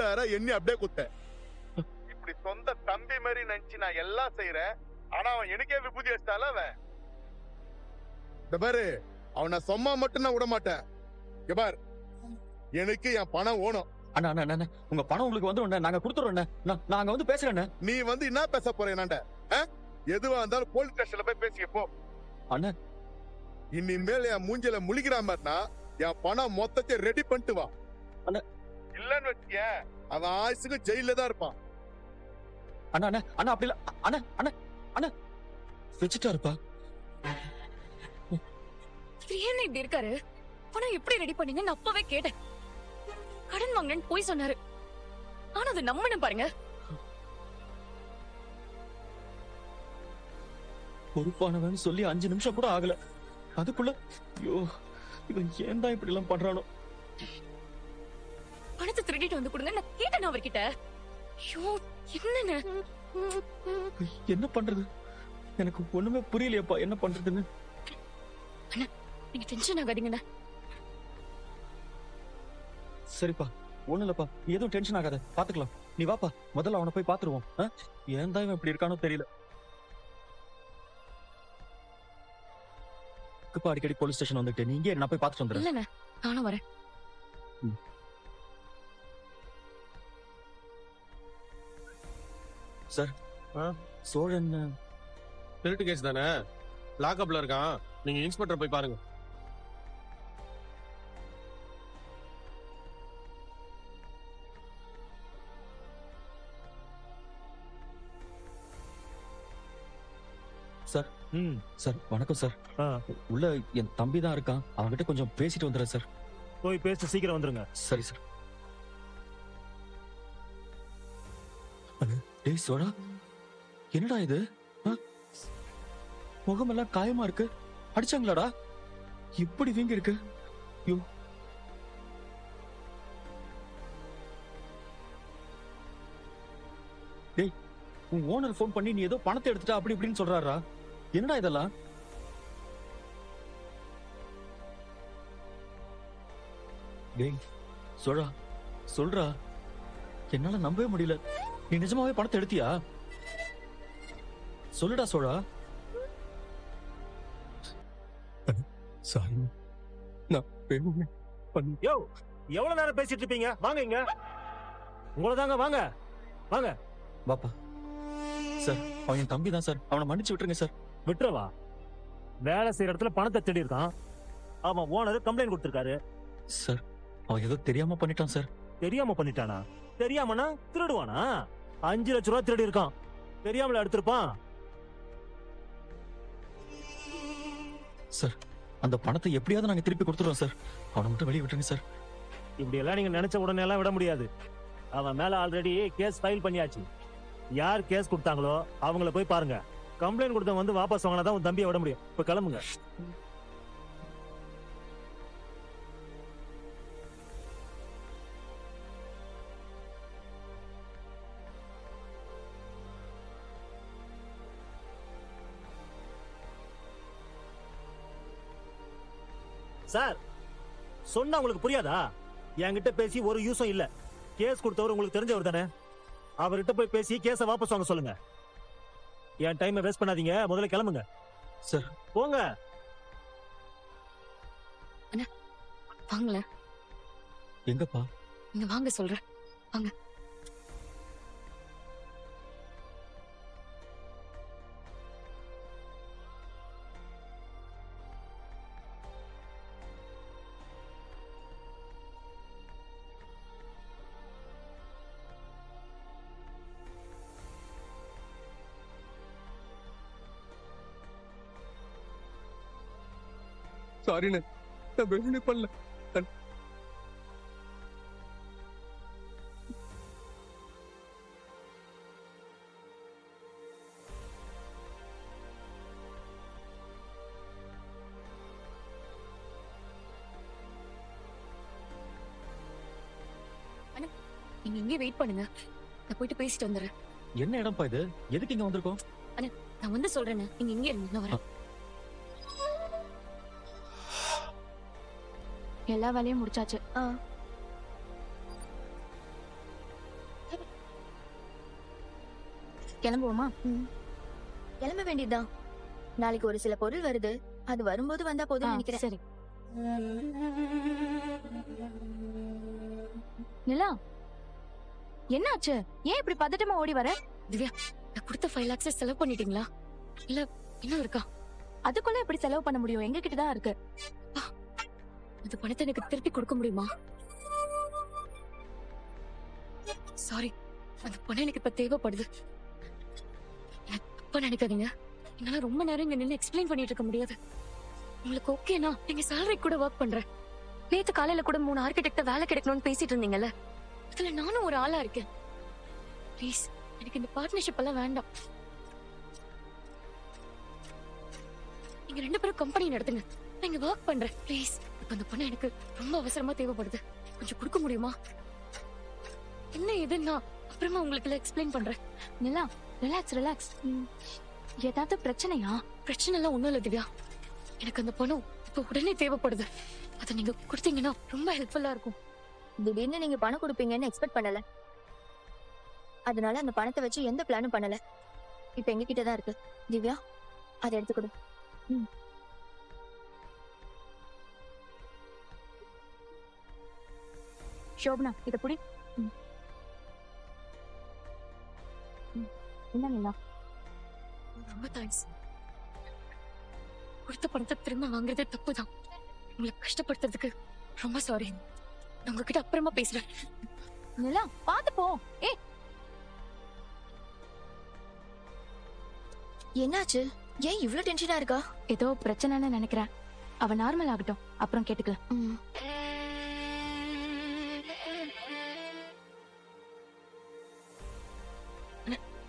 20,000 எண்ணி அப்படியே குத்தேன். இப்படி சொந்த தம்பி மாதிரி நினைச்சு நான் எல்லாம் செய்யறேன். ஆனா அவன் எனக்கே விபூதி வச்சிட்டால அவன். இந்த பாரு, அவனை சும்மா மட்டும் நான் விட மாட்டேன். இங்க பாரு, எனக்கு என் பணம் ஓணும். அண்ணா அண்ணா அண்ணா உங்க பணம் உங்களுக்கு வந்து நாங்க கொடுத்துறோம். நாங்க வந்து பேசுறேன். நீ வந்து என்ன பேச போற என்னாண்ட? எதுவா இருந்தாலும் போலீஸ் ஸ்டேஷன்ல போய் பேசிக்க போ. அண்ணா இனிமேல் என் மூஞ்சில முழிக்கிற மாதிரினா என் பணம் மொத்தத்தை ரெடி பண்ணிட்டு வா. அண்ணா இல்லன்னு வச்சுக்க அவன் ஆயுசுக்கு ஜெயில தான் இருப்பான். அண்ணா அண்ணா அண்ணா அப்படி இல்ல. அண்ணா அண்ணா அண்ணா வச்சுட்டா இருப்பா. ஏன் இப்படி இருக்காரு? பணம் எப்படி ரெடி பண்ணீங்கன்னு அப்பவே கேட்டேன். கடன் வாங்கினேன்னு போய் சொன்னாரு. ஆனா அது நம்பணும் பாருங்க. பொறுப்பானவன் சொல்லி 5 நிமிஷம் கூட ஆகல. அதுக்குள்ள ஐயோ இவன் ஏன் தான் இப்படி எல்லாம் பண்றானோ? பணத்தை திருடிட்டு வந்து கொடுங்க நான் கேட்டேன் அவர்கிட்ட. ஐயோ என்னன்னு என்ன பண்றது? எனக்கு ஒண்ணுமே புரியலையப்பா என்ன பண்றதுன்னு. அண்ணா நீங்க டென்ஷன் ஆகாதீங்கண்ணா. சரிப்பா ஒண்ணு இல்லப்பா, எதுவும் டென்ஷன் ஆகாத, பாத்துக்கலாம். நீ வாப்பா, முதல்ல அவனை போய் பாத்துருவோம். ஏன் தான் இவன் இப்படி இருக்கானோ தெரியல. அடிக்கடி போலீஸ் ஸ்டேஷன் வந்துட்டு நீங்க நான் போய் பாத்துட்டு வந்துடுறேன். இல்லண்ணா நானும் வரேன். சார் சோழன் திருட்டு கேஸ் தானே, லாக்அப்ல இருக்கான். நீங்க இன்ஸ்பெக்டர் போய் பாருங்க. சார் சார் வணக்கம் சார். உள்ள என் தம்பி தான் இருக்கான், அவன்கிட்ட கொஞ்சம் பேசிட்டு வந்துடுறேன் சார். போய் பேசிட்டு சீக்கிரம் வந்துருங்க. சரி சார். டேய் சோழா, என்னடா இது? முகமெல்லாம் காயமா இருக்கு. அடிச்சாங்களாடா? இப்படி வீங்கி இருக்கு. ஐயோ டேய், உன் ஓனர் போன் பண்ணி நீ ஏதோ பணத்தை எடுத்துட்டா அப்படி இப்படின்னு சொல்றாரா? என்னடா இதெல்லாம்? டேய் சோழா சொல்றா, என்னால நம்பவே முடியல. நீ நிஜமாவே பணத்தை எடுத்தியா? சொல்லுடா சோழா. சாரி யோ, எவ்வளவு நேரம் பேசிட்டு இருப்பீங்க? வாங்க இங்க. உங்களை தாங்க, வாங்க வாங்க. பாப்பா சார், அவன் என் தம்பி தான் சார், அவனை மன்னிச்சு விட்டுருங்க சார். விட்டுறவா? வேலை செய்யற இடத்துல பணத்தை தேடி இருக்கான். அவன் ஓனர் கம்ப்ளைண்ட் கொடுத்திருக்காரு. சார் அவன் ஏதோ தெரியாம பண்ணிட்டான் சார். தெரியாம பண்ணிட்டானா? தெரியாமனா திருடுவானா? 5 லட்சம் ரூபாய் திருடி இருக்கான். தெரியாமல எடுத்திருப்பான். சார் அந்த பணத்தை எப்படியாவது நாங்க திருப்பி கொடுத்துறோம் சார். அவனை மட்டும் வெளியே விட்டுருங்க சார். இப்படி எல்லாம் நீங்க நினைச்ச உடனே எல்லாம் விட முடியாது. அவன் மேல ஆல்ரெடி கேஸ் ஃபைல் பண்ணியாச்சு. யார் கேஸ் கொடுத்தாங்களோ அவங்கள போய் பாருங்க. கம்ப்ளைண்ட் கொடுத்தவங்க வந்து வாபஸ் வாங்கினாதான் உன் தம்பியை விட முடியும். இப்ப கிளம்புங்க. சார் சொன்னா உங்களுக்கு புரியாதா? என்கிட்ட பேசி ஒரு யூஸும் இல்ல. கேஸ் கொடுத்தவர் உங்களுக்கு தெரிஞ்சவர் தானே, அவர்கிட்ட போய் பேசி கேஸ வாபஸ் வாங்க சொல்லுங்க. என் டைமை வேஸ்ட் பண்ணாதீங்க, முதல்ல கிளம்புங்க. சார் போங்க. வாங்கல எங்கப்பா? இங்க வாங்க சொல்றேன், வாங்க. சாரிண்ணே, நான் வேணும்னே பண்ணல. நீங்க இங்கே வெயிட் பண்ணுங்க, நான் போயிட்டு பேசிட்டு வந்துடுறேன். என்ன இடம்ப்பா இது? எதுக்கு இங்க வந்திருக்கோம்? நான் வந்து சொல்றேன், நீங்க இங்கே இருங்க, நான் வரேன். எல்லா வேலையும் முடிச்சாச்சு. கிளம்புவோமா? கிளம்ப வேண்டியதுதான். நாளைக்கு ஒரு சில பொருள் வருது, அது வரும்போது வந்தா போதும் நினைக்கிறேன். சரி. நிலா, என்னாச்சு? ஏன் இப்படி பதட்டமா ஓடி வர? திவ்யா, நான் கொடுத்த 5 lakhs செலவு பண்ணிட்டீங்களா? இல்ல இன்னும் இருக்கா? அதுக்குள்ள எப்படி செலவு பண்ண முடியும்? எங்க கிட்ட தான் இருக்கு. அந்த பணத்தை எனக்கு திருப்பி கொடுக்க முடியுமா? சாரி, அந்த பணம் எனக்கு இப்ப தேவைப்படுது. எனக்கு தப்பா நினைக்காதீங்க. என்னால ரொம்ப நேரம் இங்க நின்னு எக்ஸ்பிளைன் பண்ணிட்டு இருக்க முடியாது. உங்களுக்கு ஓகேனா நீங்க salary கூட ஒர்க் பண்றேன். நேத்து காலையில கூட 3 ஆர்கிடெக்ட வேலை கிடைக்கணும்னு பேசிட்டு இருந்தீங்கல்ல, அதுல நானும் ஒரு ஆளா இருக்கேன். ப்ளீஸ், எனக்கு இந்த பார்ட்னர்ஷிப் எல்லாம் வேண்டாம். நீங்க 2 பேரும் கம்பெனி நடத்துங்க, நான் இங்க ஒர்க் பண்றேன். ப்ளீஸ், இப்ப அந்த பணம் எனக்கு ரொம்ப அவசரமா தேவைப்படுது. கொஞ்சம் கொடுக்க முடியுமா? என்ன எதுன்னா அப்புறமா உங்களுக்கு எல்லாம் எக்ஸ்பிளைன் பண்றேன். நிலா, ரிலாக்ஸ் ரிலாக்ஸ். ஏதாவது பிரச்சனையா? பிரச்சனை எல்லாம் ஒண்ணும் இல்ல திவ்யா. எனக்கு அந்த பணம் இப்ப உடனே தேவைப்படுது. அதை நீங்க கொடுத்தீங்கன்னா ரொம்ப ஹெல்ப்ஃபுல்லா இருக்கும். திடீர்னு நீங்க பணம் கொடுப்பீங்கன்னு எக்ஸ்பெக்ட் பண்ணல. அதனால அந்த பணத்தை வச்சு எந்த பிளானும் பண்ணல. இப்ப எங்க கிட்ட தான் இருக்கு. திவ்யா, அதை எடுத்து கொடு. சோபனா, இத புடி. என்ன நிலா? ரொம்ப தேங்க்ஸ். கொடுத்த பணத்தை திரும்ப வாங்குறதே தப்புதான். உங்களை கஷ்டப்படுத்துறதுக்கு ரொம்ப சாரி. நான் உங்ககிட்ட அப்புறமா பேசுறேன். நிலா, பாத்து போ. ஏய், என்னாச்சு? ஏன் இவ்ளோ டென்ஷனா இருக்கா? ஏதோ பிரச்சனைன்னு நினைக்கிறேன். அவ நார்மல் ஆகட்டும், அப்புறம் கேட்டுக்கலாம்.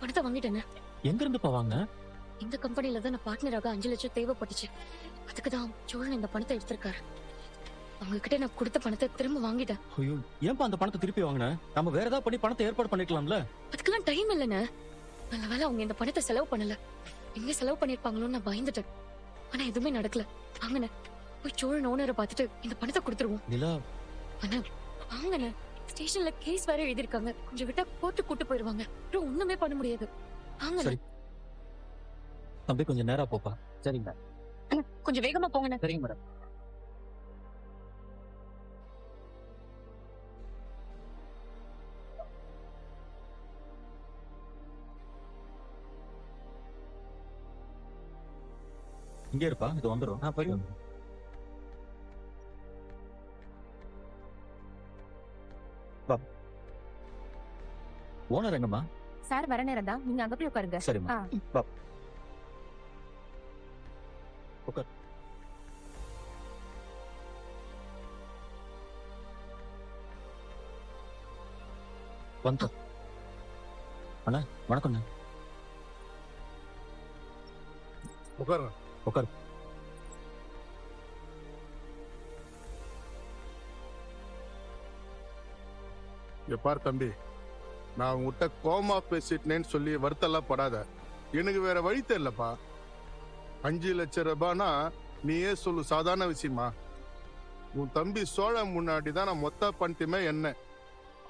பணத்தை வாங்கிட்டேன்னு. எங்க இருந்து போவாங்க? இந்த கம்பெனில தான் நான் பார்ட்னராக 5 லட்சம் தேவைப்பட்டுச்சு. அதுக்குதான் சோழன் இந்த பணத்தை எடுத்திருக்காரு. அவங்க கிட்ட நான் கொடுத்த பணத்தை திரும்ப வாங்கிட்டேன். ஐயோ, ஏன்பா அந்த பணத்தை திருப்பி வாங்கின? நம்ம வேற ஏதாவது பண்ணி பணத்தை ஏற்பாடு பண்ணிக்கலாம்ல? அதுக்கெல்லாம் டைம் இல்லைன்னு. நல்ல வேளை அவங்க இந்த பணத்தை செலவு பண்ணல. எங்க செலவு பண்ணிருப்பாங்களோன்னு நான் பயந்துட்டேன். ஆனா எதுவுமே நடக்கல. வாங்கண்ணே, போய் சோழன் ஓனரை பார்த்துட்டு இந்த பணத்தை கொடுத்துருவோம். நிலா, அண்ணா வாங்கண்ணே, ஸ்டேஷன்ல கேஸ் வேற எழுதிருக்காங்க. கொஞ்சம் விட்டா கோர்ட்டு கூட்டு போயிருவாங்க. அப்புறம் ஒண்ணுமே பண்ண முடியாது. வாங்கண்ணே. சரி. தம்பி கொஞ்சம் நேரா போப்பா. சரிங்க. அண்ணா, கொஞ்சம் வேகமா போங்கண்ணே. சரிங்க மேடம். இங்கே இருப்பா, இது வந்துடும். போயிடும். ஓனர் எங்கம்மா? சார் வர நேரம் தான், நீங்க அங்க போய் உட்காருங்க. சரிம்மா. வா. உட்கார். வந்து. அண்ணா வணக்கம் அண்ணா. உட்காருங்க. உட்கார். இங்க பாரு தம்பி, நான் உங்ககிட்ட கோமா பேசிட்டேன்னு சொல்லி வருத்தெல்லாம் படாத. எனக்கு வேற வழி தெரியலப்பா. 5 லட்சம் ரூபாய்னா நீயே சொல்லு, சாதாரண விஷயமா? உன் தம்பி சோழன் முன்னாடி தான் நான் மொத்த பண்ணிட்டுமே என்ன.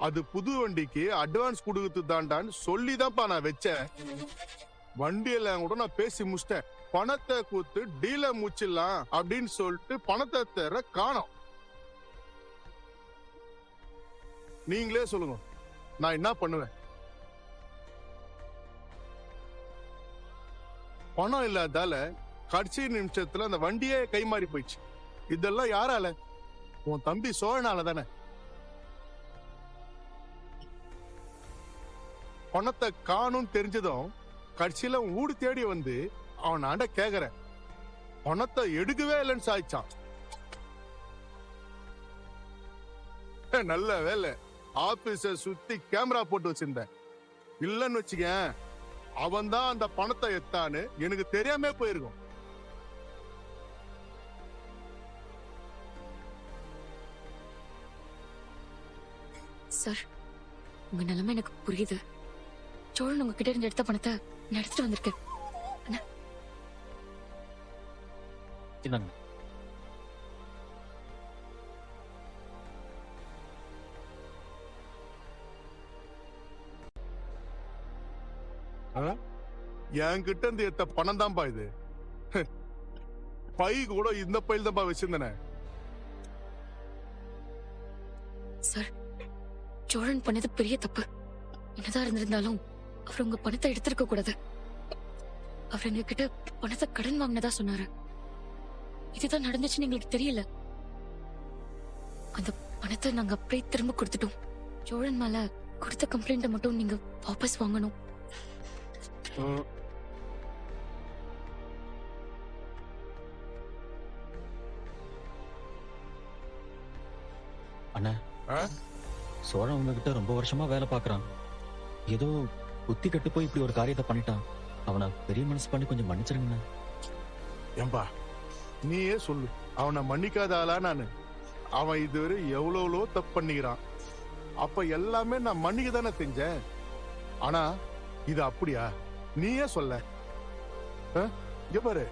அது புது வண்டிக்கு அட்வான்ஸ் கொடுக்கறது தாண்டான்னு சொல்லிதான்ப்பா நான் வச்சேன். வண்டியெல்லாம் கூட நான் பேசி முடிச்சிட்டேன். பணத்தை கூத்து டீல முடிச்சிடலாம் அப்படின்னு சொல்லிட்டு பணத்தை தர காணோம். நீங்களே சொல்லுங்க, நான் என்ன பண்ணுவேன்? பணம் இல்லாதால கடைசி நிமிஷத்துல அந்த வண்டியே கை மாறி போயிடுச்சு. இதெல்லாம் யாரால? உன் தம்பி சோழனால தானே. பணத்தை காணும் தெரிஞ்சதும் கடைசியில ஊடு தேடி வந்து அவன் ஆண்ட கேக்குற, பணத்தை எடுக்கவே இல்லைன்னு சாய்ச்சான். நல்ல வேலை ஆபீஸ சுத்தி கேமரா போட்டு வச்சிருந்தேன். இல்லன்னு வச்சுக்க, அவன் தான் அந்த பணத்தை எத்தான்னு எனக்கு தெரியாம போயிருக்கும். சார், உங்க நிலைமை எனக்கு புரியுது. சோழன் உங்ககிட்ட இருந்து எடுத்த பணத்தை நான் எடுத்துட்டு வந்திருக்கேன். இந்தாங்க. என்கிட்ட இருந்து எத்த பணம் தான்ப்பா இது. பை கூட இந்த பையில் தான்ப்பா வச்சிருந்தேனே. சார், சோழன் பண்ணது பெரிய தப்பு. என்னதான் இருந்திருந்தாலும் அவர் உங்க பணத்தை எடுத்திருக்க கூடாது. அவர் எங்க கிட்ட பணத்தை கடன் வாங்கினதா சொன்னாரு. இதுதான் நடந்துச்சுன்னு எங்களுக்கு தெரியல. அந்த பணத்தை நாங்க அப்படியே திரும்ப கொடுத்துட்டோம். சோழன் மேல கொடுத்த கம்ப்ளைண்ட்டை மட்டும் நீங்க வாபஸ் வாங்கணும். அண்ணா, சோழன் உங்ககிட்ட ரொம்ப வருஷமா வேலை பாக்குறான். ஏதோ புத்தி கட்டு போய் இப்படி ஒரு காரியத்தை பண்ணிட்டான். அவனை பெரிய மனசு பண்ணி கொஞ்சம் மன்னிச்சிருங்கண்ணா. ஏம்பா, நீயே சொல்லு, அவனை மன்னிக்காத ஆளா நானு? அவன் இதுவரை எவ்வளோ தப்பு பண்ணிக்கிறான். அப்ப எல்லாமே நான் மன்னிக்க தானே செஞ்சேன். ஆனா இது அப்படியா? நீயே சொல்ல. இங்க பாரு,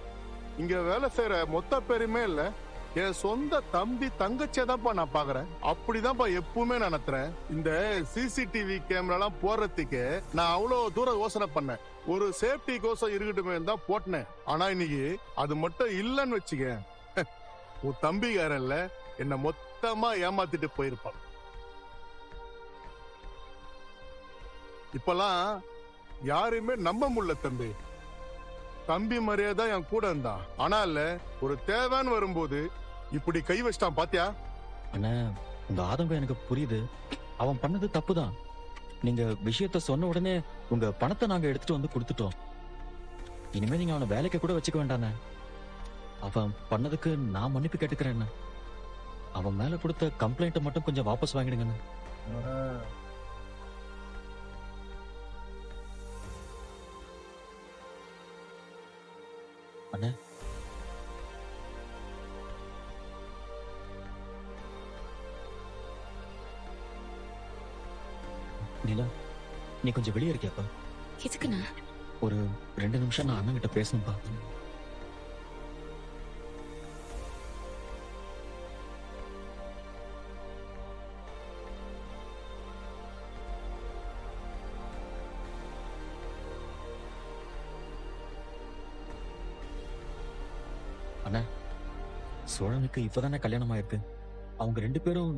இங்க வேலை செய்யற மொத்த பேருமே இல்ல, என் சொந்த தம்பி தங்கச்சியதான்ப்பா நான் பாக்குறேன். அப்படிதான்ப்பா எப்பவுமே நான் நடத்துறேன். இந்த சிசிடிவி கேமராலாம் போடுறதுக்கு நான் அவ்வளவு தூரம் யோசனை பண்ணேன். ஒரு சேஃப்டி கோசம் இருக்கட்டுமே தான் போட்டேன். ஆனா இன்னைக்கு அது மட்டும் இல்லன்னு வச்சுக்க, உன் தம்பிக்காரன்ல என்ன மொத்தமா ஏமாத்திட்டு போயிருப்பான். இப்பெல்லாம் யாரையுமே நம்ப முடியல தம்பி. தம்பி மரியாதை என் கூட இருந்தான். ஆனா இல்ல, ஒரு தேவைன்னு வரும்போது இப்படி கை வச்சிட்டான் பாத்தியா? அண்ணா, உங்க ஆதங்கம் எனக்கு புரியுது. அவன் பண்ணது தப்புதான். நீங்க விஷயத்த சொன்ன உடனே உங்க பணத்தை நாங்க எடுத்துட்டு வந்து கொடுத்துட்டோம். இனிமே நீங்க அவனை வேலைக்கு கூட வச்சுக்க வேண்டாண்ணே. அவன் பண்ணதுக்கு நான் மன்னிப்பு கேட்டுக்கிறேன். அவன் மேல கொடுத்த கம்ப்ளைண்ட்டை மட்டும் கொஞ்சம் வாபஸ் வாங்கிடுங்கண்ணே. அண்ணே, நிலா, நீ கொஞ்சம் வெளியே இருக்கியாப்பா? எதுக்குண்ணா? ஒரு 2 நிமிஷம் நான் அண்ணன் கிட்ட பேசணும்பா. அண்ணா, சோழனுக்கு இப்பதானே கல்யாணம் ஆயிருக்கு. அவங்க 2 பேரும்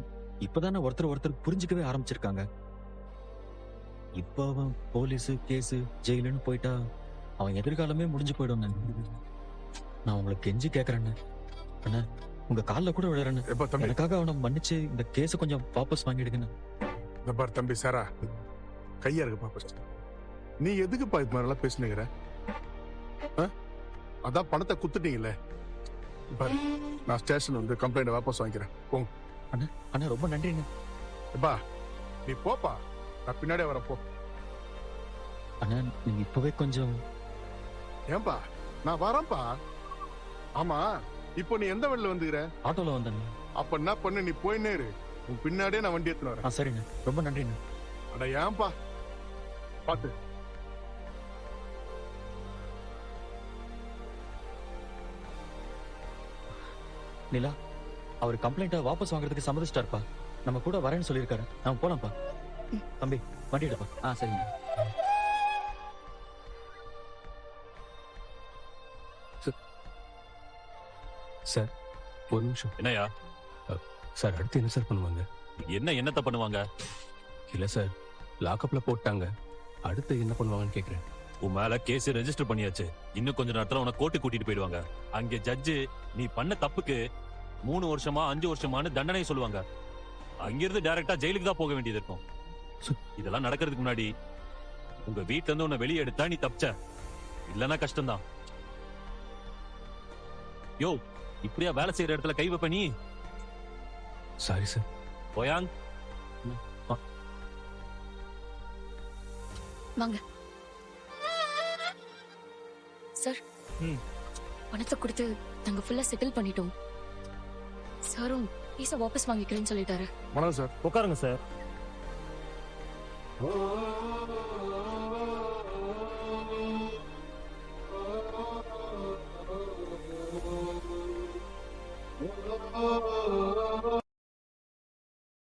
இப்பதானே ஒருத்தர் புரிஞ்சுக்கவே ஆரம்பிச்சிருக்காங்க. இப்ப அவன் போலீஸ் கேஸ் ஜெயிலுன்னு போயிட்டா அவன் எதிர்காலமே முடிஞ்சு போயிடும். நான் உங்களுக்கு கெஞ்சி கேக்குறேன் அண்ணா, உங்க காலில் கூட விழுறேன்னு. எனக்காக அவனை மன்னிச்சு இந்த கேஸ கொஞ்சம் வாபஸ் வாங்கிடுங்கண்ணா. இந்த பார் தம்பி சாரா, கையா இருக்கு பாப்பா. நீ எதுக்குப்பா இது மாதிரிலாம் பேசுனீங்கிற? அதான் பணத்தை குத்துட்டீங்கல்ல. பாரு, நான் ஸ்டேஷன் வந்து கம்ப்ளைண்ட் வாபஸ் வாங்கிக்கிறேன். போங்க. அண்ணா, அண்ணா ரொம்ப நன்றிண்ணா. எப்பா நீ போப்பா, நான் பின்னாடியே வரேன். போ. அண்ணா, நீங்க இப்பவே கொஞ்சம். ஏன்பா, நான் வரேன்ப்பா. ஆமா, இப்போ நீ எந்த வழியில வந்துக்கிற? ஆட்டோல வந்தேன். அப்ப என்ன பண்ணு, நீ போயின்னே இரு. உன் பின்னாடியே நான் வண்டி எடுத்துன்னு வரேன். சரிண்ணா, ரொம்ப நன்றிண்ணா. அட ஏன்பா, பாத்து. நிலா, அவர் கம்ப்ளைண்ட்டை வாபஸ் வாங்குறதுக்கு சம்மதிச்சிட்டாருப்பா. நம்ம கூட வரேன்னு சொல்லியிருக்காரு. நான் போலாம்ப்பா. தம்பி, வண்டி எடுப்பா. சரிங்க சார். ஒரு நிமிஷம். என்னையா சார், அடுத்து என்ன சார் பண்ணுவாங்க? என்னத்த பண்ணுவாங்க? இல்ல சார், லாக்அப்ல போட்டாங்க. அடுத்து என்ன பண்ணுவாங்கன்னு கேக்குறேன். உன் மேல கேஸ் ரெஜிஸ்டர் பண்ணியாச்சு. இன்னும் கொஞ்ச நேரத்துல உன கோர்ட்டு கூட்டிட்டு போயிடுவாங்க. அங்க ஜட்ஜு நீ பண்ண தப்புக்கு 3 வருஷமா 5 வருஷமானு தண்டனை சொல்லுவாங்க. அங்கிருந்து டைரக்டா ஜெயிலுக்கு தான் போக வேண்டியது இருக்கும். இதெல்லாம் நடக்கிறதுக்கு முன்னாடி உங்க வீட்டுல இருந்து உன்னை வெளியே எடுத்தா நீ தப்பிச்ச, இல்லன்னா கஷ்டம்தான். யோ, இப்படியா வேலை செய்யற இடத்துல கை வைப்ப நீ? Sorry sir. போயாங், வாங்க சார். பணத்தை கொடுத்து நாங்க ஃபுல்லா செட்டில் பண்ணிட்டோம். சாரும் பீஸை வாபஸ் வாங்கிக்கிறேன்னு சொல்லிட்டாரு. வணக்கம் சார். உட்காருங்க சார்.